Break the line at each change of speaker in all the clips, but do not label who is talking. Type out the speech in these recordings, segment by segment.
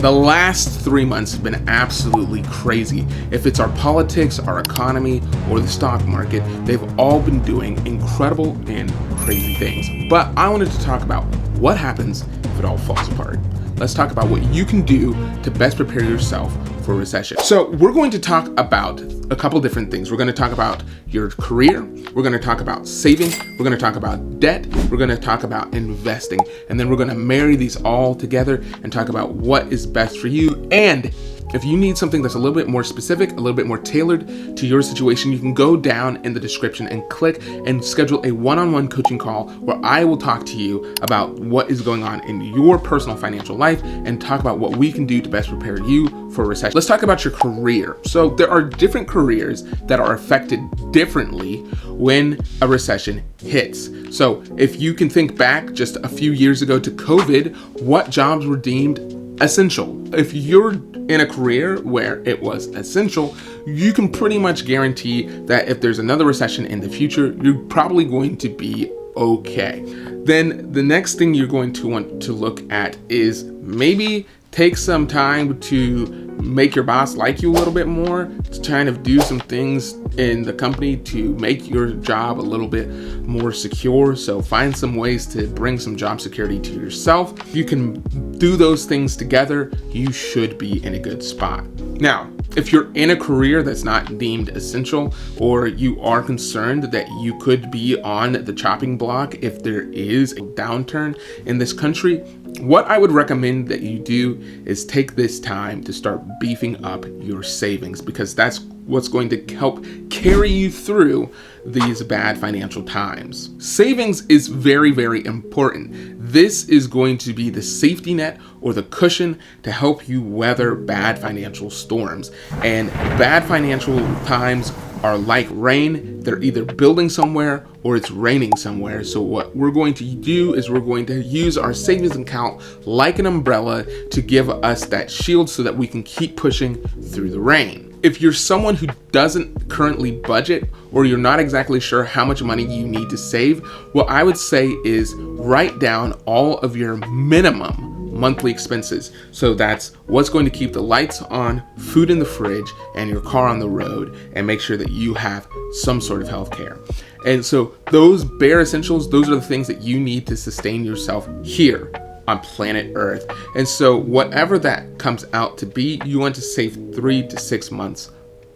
The last 3 months have been absolutely crazy. If it's our politics, our economy, or the stock market, they've all been doing incredible and crazy things. But I wanted to talk about what happens if it all falls apart. Let's talk about what you can do to best prepare yourself for a recession. So we're going to talk about a couple different things. We're going to talk about your career. We're going to talk about saving. We're going to talk about debt. We're going to talk about investing. And then we're going to marry these all together and talk about what is best for you. And if you need something that's a little bit more specific, a little bit more tailored to your situation, you can go down in the description and click and schedule a one-on-one coaching call where I will talk to you about what is going on in your personal financial life and talk about what we can do to best prepare you for a recession. Let's talk about your career. So there are different careers that are affected differently when a recession hits. So if you can think back just a few years ago to COVID, what jobs were deemed essential? If you're in a career where it was essential, you can pretty much guarantee that if there's another recession in the future, you're probably going to be okay. Then the next thing you're going to want to look at is maybe take some time to make your boss like you a little bit more, to kind of do some things in the company to make your job a little bit more secure. So find some ways to bring some job security to yourself. If you can do those things together, you should be in a good spot. Now, if you're in a career that's not deemed essential, or you are concerned that you could be on the chopping block if there is a downturn in this country, what I would recommend that you do is take this time to start beefing up your savings, because that's what's going to help carry you through these bad financial times. Savings is very, very important. This is going to be the safety net or the cushion to help you weather bad financial storms. And bad financial times are like rain. They're either building somewhere or it's raining somewhere. So what we're going to do is we're going to use our savings account like an umbrella to give us that shield so that we can keep pushing through the rain. If you're someone who doesn't currently budget, or you're not exactly sure how much money you need to save, what I would say is write down all of your minimum monthly expenses. So that's what's going to keep the lights on, food in the fridge, and your car on the road, and make sure that you have some sort of health care. And so those bare essentials, those are the things that you need to sustain yourself here on planet Earth. And so whatever that comes out to be, you want to save 3 to 6 months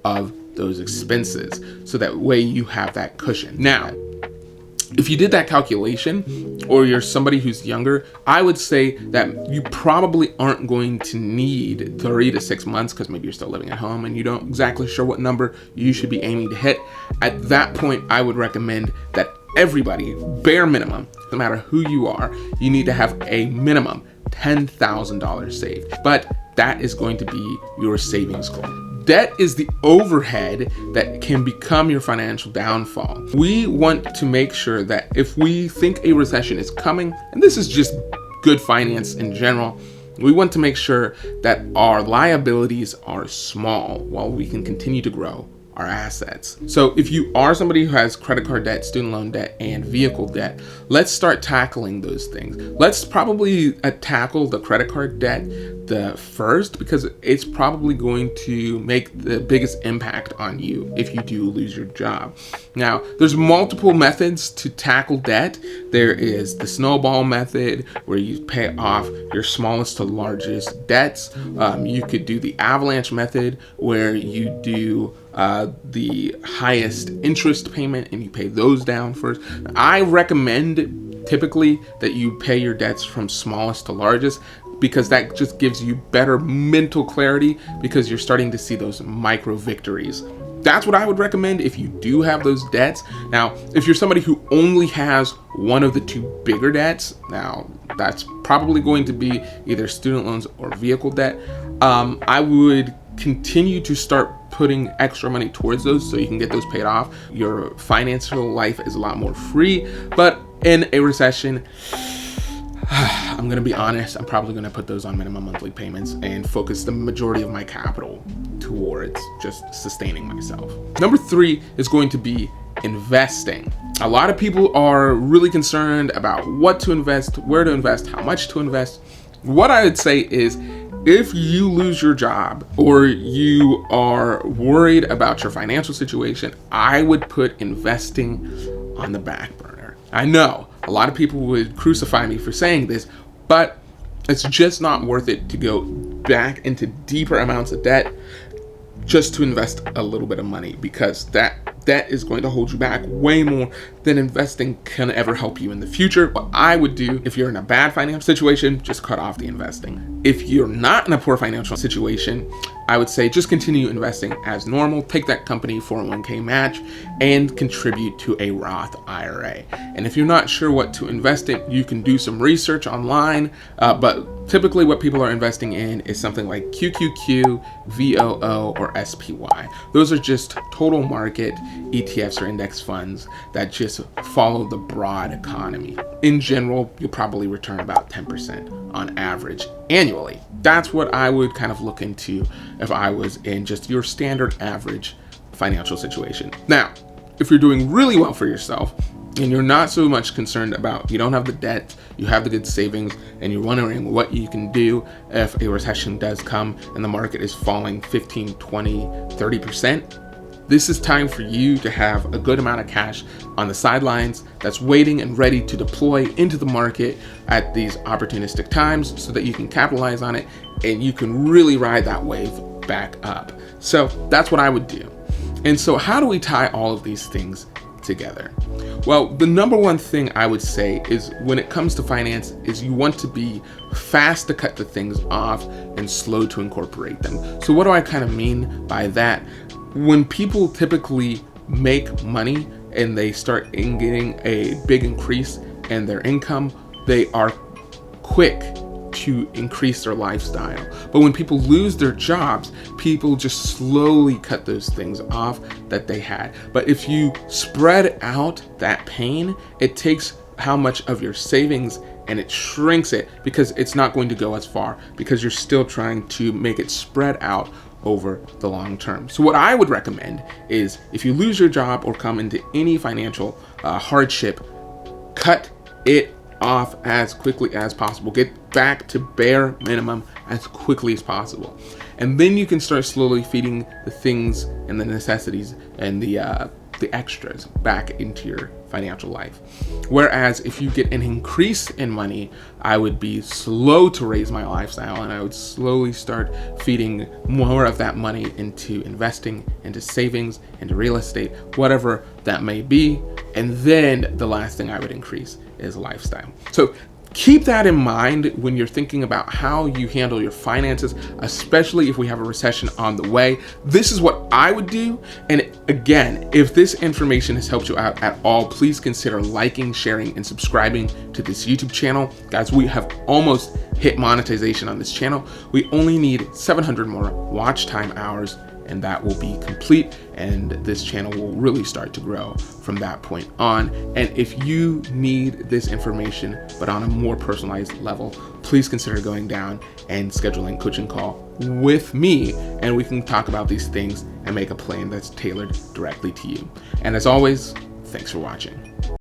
of those expenses, so that way you have that cushion. Now, if you did that calculation, or you're somebody who's younger, I would say that you probably aren't going to need 3 to 6 months, because maybe you're still living at home and you don't exactly sure what number you should be aiming to hit. At that point, I would recommend that everybody, bare minimum, no matter who you are, you need to have a minimum $10,000 saved. But that is going to be your savings goal. Debt is the overhead that can become your financial downfall. We want to make sure that if we think a recession is coming, and this is just good finance in general, we want to make sure that our liabilities are small while we can continue to grow our assets. So if you are somebody who has credit card debt, student loan debt, and vehicle debt, let's start tackling those things. Let's probably tackle the credit card debt the first, because it's probably going to make the biggest impact on you if you do lose your job. Now, there's multiple methods to tackle debt. There is the snowball method, where you pay off your smallest to largest debts. You could do the avalanche method, where you do the highest interest payment and you pay those down first. I recommend typically that you pay your debts from smallest to largest, because that just gives you better mental clarity, because you're starting to see those micro victories. That's what I would recommend if you do have those debts. Now, if you're somebody who only has one of the two bigger debts, now that's probably going to be either student loans or vehicle debt. I would continue to start putting extra money towards those so you can get those paid off. Your financial life is a lot more free. But in a recession, I'm going to be honest, I'm probably going to put those on minimum monthly payments and focus the majority of my capital towards just sustaining myself. Number 3 is going to be investing. A lot of people are really concerned about what to invest, where to invest, how much to invest. What I would say is if you lose your job or you are worried about your financial situation, I would put investing on the back burner. I know a lot of people would crucify me for saying this, but it's just not worth it to go back into deeper amounts of debt just to invest a little bit of money, because that is going to hold you back way more than investing can ever help you in the future. What I would do, if you're in a bad financial situation, just cut off the investing. If you're not in a poor financial situation, I would say just continue investing as normal. Take that company 401k match and contribute to a Roth IRA. And if you're not sure what to invest in, you can do some research online, but typically what people are investing in is something like QQQ, VOO, or SPY. Those are just total market ETFs or index funds that just follow the broad economy. In general, you'll probably return about 10% on average annually. That's what I would kind of look into if I was in just your standard average financial situation. Now, if you're doing really well for yourself and you're not so much concerned about, you don't have the debt, you have the good savings, and you're wondering what you can do if a recession does come and the market is falling 15, 20, 30%, this is time for you to have a good amount of cash on the sidelines that's waiting and ready to deploy into the market at these opportunistic times so that you can capitalize on it and you can really ride that wave back up. So that's what I would do. And so how do we tie all of these things together? Well, the number one thing I would say is when it comes to finance is you want to be fast to cut the things off and slow to incorporate them. So what do I kind of mean by that? When people typically make money and they start getting a big increase in their income, they are quick to increase their lifestyle. But when people lose their jobs, people just slowly cut those things off that they had. But if you spread out that pain, it takes how much of your savings and it shrinks it, because it's not going to go as far because you're still trying to make it spread out over the long term. So what I would recommend is if you lose your job or come into any financial hardship, cut it off as quickly as possible. Get back to bare minimum as quickly as possible. And then you can start slowly feeding the things and the necessities and the extras back into your financial life. Whereas if you get an increase in money, I would be slow to raise my lifestyle and I would slowly start feeding more of that money into investing, into savings, into real estate, whatever that may be. And then the last thing I would increase is lifestyle. So keep that in mind when you're thinking about how you handle your finances, especially if we have a recession on the way. This is what I would do. And again, if this information has helped you out at all, please consider liking, sharing, and subscribing to this YouTube channel. Guys, we have almost hit monetization on this channel. We only need 700 more watch time hours and that will be complete, and this channel will really start to grow from that point on. And if you need this information but on a more personalized level, please consider going down and scheduling a coaching call with me, and we can talk about these things and make a plan that's tailored directly to you. And as always, thanks for watching.